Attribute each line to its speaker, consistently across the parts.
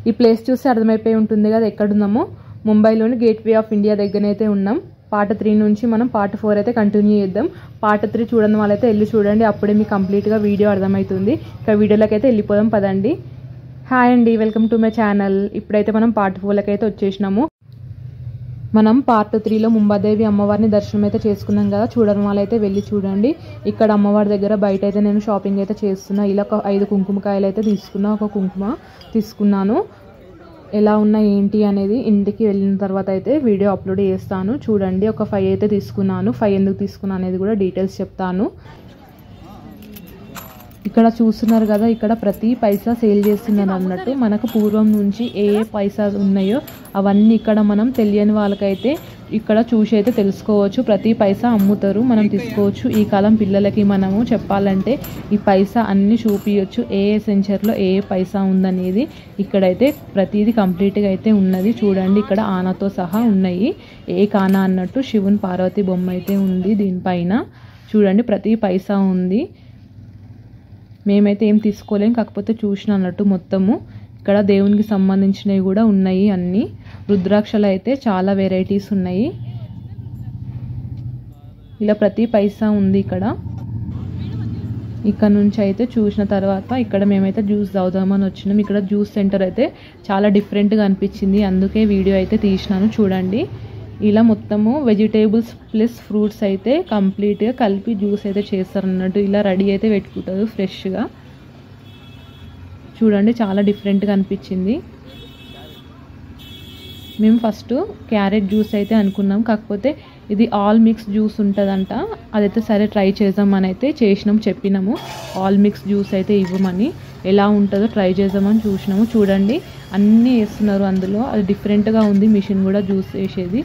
Speaker 1: ఈ ప్లేస్ చూస్తే అర్థమైపోయి ఉంటుంది కదా ఎక్కడున్నామో. ముంబైలోని గేట్వే ఆఫ్ ఇండియా దగ్గరనైతే ఉన్నాం. పార్ట్ 3 నుంచి మనం పార్ట్ 4 అయితే కంటిన్యూ చేద్దాం. పార్ట్ 3 చూడని వాళ్ళైతే వెళ్ళి చూడండి, అప్పుడే మీకు కంప్లీట్గా వీడియో అర్థమవుతుంది. ఇక వీడియోలోకి అయితే వెళ్ళిపోదాం పదండి. హాయ్ అండి, వెల్కమ్ టు మై ఛానల్. ఇప్పుడైతే మనం పార్ట్ 4 అయితే వచ్చేసినాము. మనం పార్ట్ 3లో ముంబాదేవి అమ్మవారిని దర్శనం అయితే చేసుకున్నాం కదా. చూడని వాళ్ళైతే వెళ్ళి చూడండి. ఇక్కడ అమ్మవారి దగ్గర బయట అయితే నేను షాపింగ్ అయితే చేస్తున్నా. ఇలా ఒక 5 కుంకుమకాయలు అయితే తీసుకున్నా, ఒక కుంకుమ తీసుకున్నాను. ఎలా ఉన్నా ఏంటి అనేది ఇంటికి వెళ్ళిన తర్వాత అయితే వీడియో అప్లోడ్ చేస్తాను. చూడండి, ఒక 5 అయితే తీసుకున్నాను. 5 ఎందుకు తీసుకున్నాను అనేది కూడా డీటెయిల్స్ చెప్తాను. ఇక్కడ చూస్తున్నారు కదా, ఇక్కడ ప్రతి పైసా సేల్ చేస్తున్నారు అన్నట్టు. మనకు పూర్వం నుంచి ఏ పైసా ఉన్నాయో అవన్నీ ఇక్కడ మనం తెలియని వాళ్ళకైతే ఇక్కడ చూసి అయితే తెలుసుకోవచ్చు. ప్రతి పైసా అమ్ముతారు, మనం తీసుకోవచ్చు. ఈ కాలం పిల్లలకి మనము చెప్పాలంటే ఈ పైసా అన్నీ చూపించవచ్చు. ఏ సెంచర్లో ఏ పైసా ఉందనేది ఇక్కడైతే ప్రతిదీ కంప్లీట్గా అయితే ఉన్నది. చూడండి, ఇక్కడ ఆనతో సహా ఉన్నాయి. ఏ కానా అన్నట్టు శివుని పార్వతి బొమ్మ అయితే ఉంది దీనిపైన. చూడండి, ప్రతి పైసా ఉంది. మేమైతే ఏం తీసుకోలేం, కాకపోతే చూసిన అన్నట్టు మొత్తము. ఇక్కడ దేవునికి సంబంధించినవి కూడా ఉన్నాయి అన్నీ. రుద్రాక్షలు అయితే చాలా వెరైటీస్ ఉన్నాయి. ఇలా ప్రతి పైసా ఉంది ఇక్కడ. ఇక్కడ నుంచి అయితే చూసిన తర్వాత ఇక్కడ మేమైతే జ్యూస్ తాగుదామని వచ్చినాం. ఇక్కడ జ్యూస్ సెంటర్ అయితే చాలా డిఫరెంట్గా అనిపించింది, అందుకే వీడియో అయితే తీసినాను. చూడండి, ఇలా మొత్తము వెజిటేబుల్స్ ప్లస్ ఫ్రూట్స్ అయితే కంప్లీట్గా కలిపి జ్యూస్ అయితే చేస్తారు అన్నట్టు. ఇలా రెడీ అయితే పెట్టుకుంటారు ఫ్రెష్గా. చూడండి, చాలా డిఫరెంట్గా అనిపించింది. మేము ఫస్ట్ క్యారెట్ జ్యూస్ అయితే అనుకున్నాం, కాకపోతే ఇది ఆల్ మిక్స్ జ్యూస్ ఉంటుందంట. అదైతే సరే ట్రై చేద్దామని అయితే చేసినాము, చెప్పినాము ఆల్ మిక్స్ జ్యూస్ అయితే ఇవ్వమని. ఎలా ఉంటుందో ట్రై చేద్దామని చూసినాము. చూడండి, అన్నీ వేస్తున్నారు అందులో. అది డిఫరెంట్గా ఉంది మిషన్ కూడా జ్యూస్ వేసేది.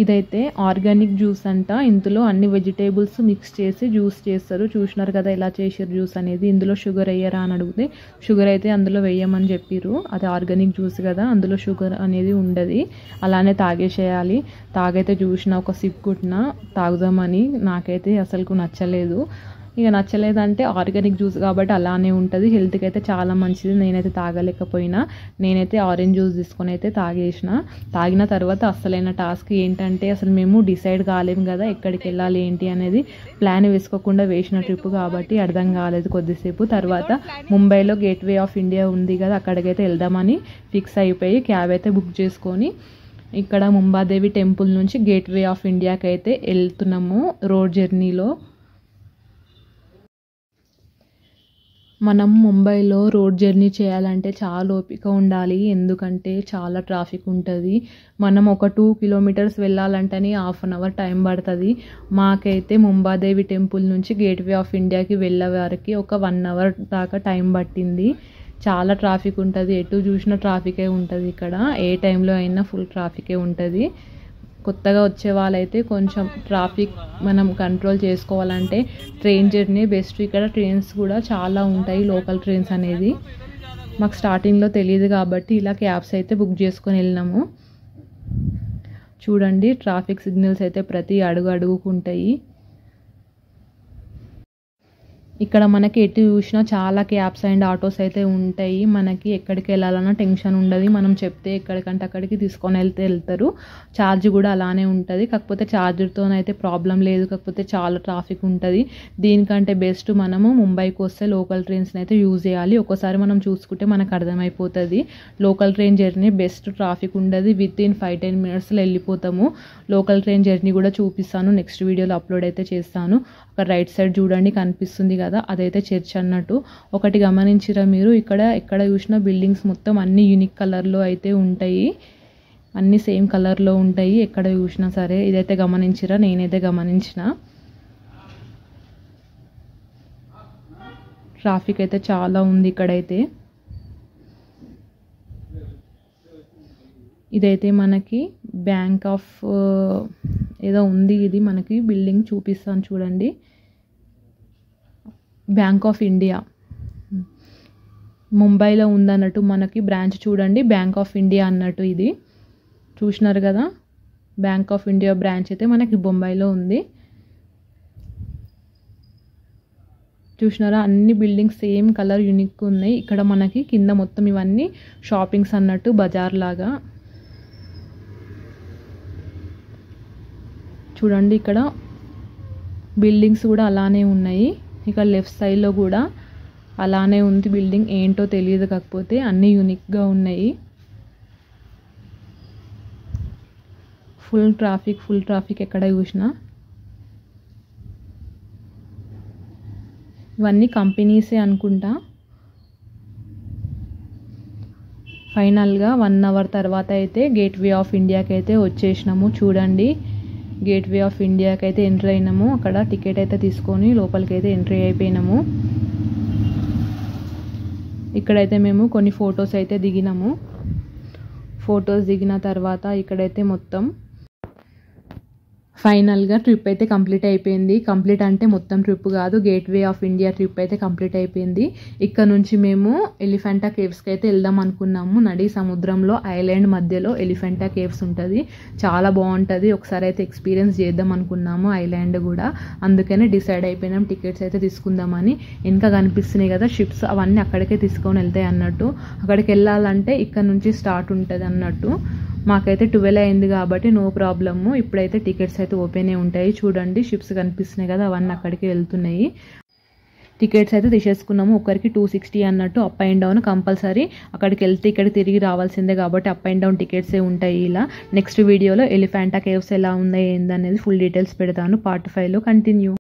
Speaker 1: ఇదైతే ఆర్గానిక్ జ్యూస్ అంట. ఇందులో అన్ని వెజిటేబుల్స్ మిక్స్ చేసి జ్యూస్ చేస్తారు. చూసినారు కదా ఎలా చేసారు జ్యూస్ అనేది. ఇందులో షుగర్ వేయరా అని అడిగితే షుగర్ అయితే అందులో వేయమని చెప్పారు. అది ఆర్గానిక్ జ్యూస్ కదా, అందులో షుగర్ అనేది ఉండదు. అలానే తాగేసేయాలి. తాగైతే చూసిన ఒక సిప్ కుట్టిన తాగుదామని, నాకైతే అసలు నచ్చలేదు. ఇక నచ్చలేదంటే ఆర్గానిక్ జ్యూస్ కాబట్టి అలానే ఉంటుంది. హెల్త్కి అయితే చాలా మంచిది. నేనైతే తాగలేకపోయినా, నేనైతే ఆరెంజ్ జ్యూస్ తీసుకొని అయితే తాగేసిన. తాగిన తర్వాత అసలైన టాస్క్ ఏంటంటే, అసలు మేము డిసైడ్ కాలేము కదా ఎక్కడికి వెళ్ళాలి ఏంటి అనేది. ప్లాన్ వేసుకోకుండా వేసిన ట్రిప్ కాబట్టి అర్థం కాలేదు కొద్దిసేపు. తర్వాత ముంబైలో గేట్వే ఆఫ్ ఇండియా ఉంది కదా, అక్కడికైతే వెళ్దామని ఫిక్స్ అయిపోయి క్యాబ్ అయితే బుక్ చేసుకొని ఇక్కడ ముంబాదేవి టెంపుల్ నుంచి గేట్వే ఆఫ్ ఇండియాకి అయితే వెళ్తున్నాము రోడ్ జర్నీలో. మనం ముంబైలో రోడ్ జర్నీ చేయాలంటే చాలా ఓపిక ఉండాలి, ఎందుకంటే చాలా ట్రాఫిక్ ఉంటుంది. మనం ఒక 2 కిలోమీటర్స్ వెళ్ళాలంటేనే ½ అన్ అవర్ టైం పడుతుంది. మాకైతే ముంబాదేవి టెంపుల్ నుంచి గేట్వే ఆఫ్ ఇండియాకి వెళ్ళే వారికి ఒక 1 అవర్ దాకా టైం పట్టింది. చాలా ట్రాఫిక్ ఉంటుంది, ఎటు చూసినా ట్రాఫికే ఉంటుంది ఇక్కడ. ఏ టైంలో అయినా ఫుల్ ట్రాఫికే ఉంటుంది. కొత్తగా వచ్చే వాళ్ళైతే కొంచెం ట్రాఫిక్ మనం కంట్రోల్ చేసుకోవాలంటే ట్రైన్ జర్నీ బెస్ట్. ఇక్కడ ట్రైన్స్ కూడా చాలా ఉంటాయి, లోకల్ ట్రైన్స్ అనేది. మాకు స్టార్టింగ్లో తెలియదు కాబట్టి ఇలా క్యాబ్స్ అయితే బుక్ చేసుకొని వెళ్ళినాము. చూడండి, ట్రాఫిక్ సిగ్నల్స్ అయితే ప్రతి అడుగు అడుగుకుంటాయి. ఇక్కడ మనకి ఎటు చూసినా చాలా క్యాబ్స్ అండ్ ఆటోస్ అయితే ఉంటాయి. మనకి ఎక్కడికి వెళ్ళాలన్నా టెన్షన్ ఉండదు. మనం చెప్తే ఎక్కడికంటే అక్కడికి తీసుకొని వెళ్తారు. ఛార్జ్ కూడా అలానే ఉంటుంది, కాకపోతే ఛార్జర్తోనైతే ప్రాబ్లం లేదు, కాకపోతే చాలా ట్రాఫిక్ ఉంటుంది. దీనికంటే బెస్ట్ మనము ముంబైకి వస్తే లోకల్ ట్రైన్స్ని అయితే యూజ్ చేయాలి. ఒక్కోసారి మనం చూసుకుంటే మనకు అర్థమైపోతుంది. Local train journey best, traffic ఉండదు. విత్ ఇన్ 5-10 మినిట్స్లో వెళ్ళిపోతాము. లోకల్ ట్రైన్ జర్నీ కూడా చూపిస్తాను, నెక్స్ట్ వీడియోలో అప్లోడ్ అయితే చేస్తాను. ఒక రైట్ సైడ్ చూడండి కనిపిస్తుంది కదా, అదైతే చర్చ్ అన్నట్టు. ఒకటి గమనించిరా మీరు, ఇక్కడ ఎక్కడ చూసినా బిల్డింగ్స్ మొత్తం అన్ని యూనిక్ కలర్లో అయితే ఉంటాయి, అన్ని సేమ్ కలర్లో ఉంటాయి ఎక్కడ చూసినా సరే. ఇదైతే గమనించిరా, నేనైతే గమనించిన. ట్రాఫిక్ అయితే చాలా ఉంది ఇక్కడైతే. ఇదైతే మనకి బ్యాంక్ ఆఫ్ ఏదో ఉంది, ఇది మనకి బిల్డింగ్ చూపిస్తాను చూడండి. బ్యాంక్ ఆఫ్ ఇండియా ముంబైలో ఉందన్నట్టు మనకి బ్రాంచ్ చూడండి, బ్యాంక్ ఆఫ్ ఇండియా అన్నట్టు. ఇది చూసినారు కదా, బ్యాంక్ ఆఫ్ ఇండియా బ్రాంచ్ అయితే మనకి బొంబాయిలో ఉంది. చూసినారా, అన్ని బిల్డింగ్స్ సేమ్ కలర్ యూనిక్ ఉన్నాయి. ఇక్కడ మనకి కింద మొత్తం ఇవన్నీ షాపింగ్స్ అన్నట్టు బజార్ లాగా. చూడండి ఇక్కడ బిల్డింగ్స్ కూడా అలానే ఉన్నాయి. ఇక్కడ లెఫ్ట్ సైడ్లో కూడా అలానే ఉంది బిల్డింగ్, ఏంటో తెలియదు, కాకపోతే అన్నీ యూనిక్గా ఉన్నాయి. ఫుల్ ట్రాఫిక్ ఎక్కడ చూసినా. ఇవన్నీ కంపెనీసే అనుకుంటా. ఫైనల్గా 1 అవర్ తర్వాత అయితే గేట్వే ఆఫ్ ఇండియాకి అయితే వచ్చేసినాము. చూడండి, గేట్వే ఆఫ్ ఇండియాకి అయితే ఎంట్రీ అయినాము. అక్కడ టికెట్ అయితే తీసుకొని లోపలికి అయితే ఎంట్రీ అయిపోయినాము. ఇక్కడైతే మేము కొన్ని ఫొటోస్ అయితే దిగినాము. ఫొటోస్ దిగిన తర్వాత ఇక్కడైతే మొత్తం ఫైనల్గా ట్రిప్ అయితే కంప్లీట్ అయిపోయింది. కంప్లీట్ అంటే మొత్తం ట్రిప్ కాదు, గేట్వే ఆఫ్ ఇండియా ట్రిప్ అయితే కంప్లీట్ అయిపోయింది. ఇక్కడ నుంచి మేము ఎలిఫెంటా కేవ్స్కి అయితే వెళ్దాం అనుకున్నాము. నడి సముద్రంలో ఐలాండ్ మధ్యలో ఎలిఫెంటా కేవ్స్ ఉంటుంది, చాలా బాగుంటుంది. ఒకసారి అయితే ఎక్స్పీరియన్స్ చేద్దాం అనుకున్నాము ఐలాండ్ కూడా, అందుకనే డిసైడ్ అయిపోయినాం టికెట్స్ అయితే తీసుకుందామని. ఇంకా కనిపిస్తున్నాయి కదా షిప్స్, అవన్నీ అక్కడికే తీసుకొని వెళ్తాయి అన్నట్టు. అక్కడికి వెళ్ళాలంటే ఇక్కడ నుంచి స్టార్ట్ ఉంటుంది అన్నట్టు. మాకైతే 12 అయింది కాబట్టి నో ప్రాబ్లము. ఇప్పుడైతే టికెట్స్ అయితే ఓపెన్ ఉంటాయి. చూడండి షిప్స్ కనిపిస్తున్నాయి కదా, అవన్నీ అక్కడికి వెళ్తున్నాయి. టికెట్స్ అయితే తీసేసుకున్నాము. ఒకరికి 260 అన్నట్టు. Up and down compulsory. అక్కడికి వెళ్తే ఇక్కడ తిరిగి రావాల్సిందే కాబట్టి అప్ అండ్ డౌన్ టికెట్సే ఉంటాయి. ఇలా నెక్స్ట్ వీడియోలో ఎలిఫెంటా కేవ్స్ ఎలా ఉన్నాయి ఏందనేది ఫుల్ డీటెయిల్స్ పెడతాను. పార్ట్ 5లో కంటిన్యూ.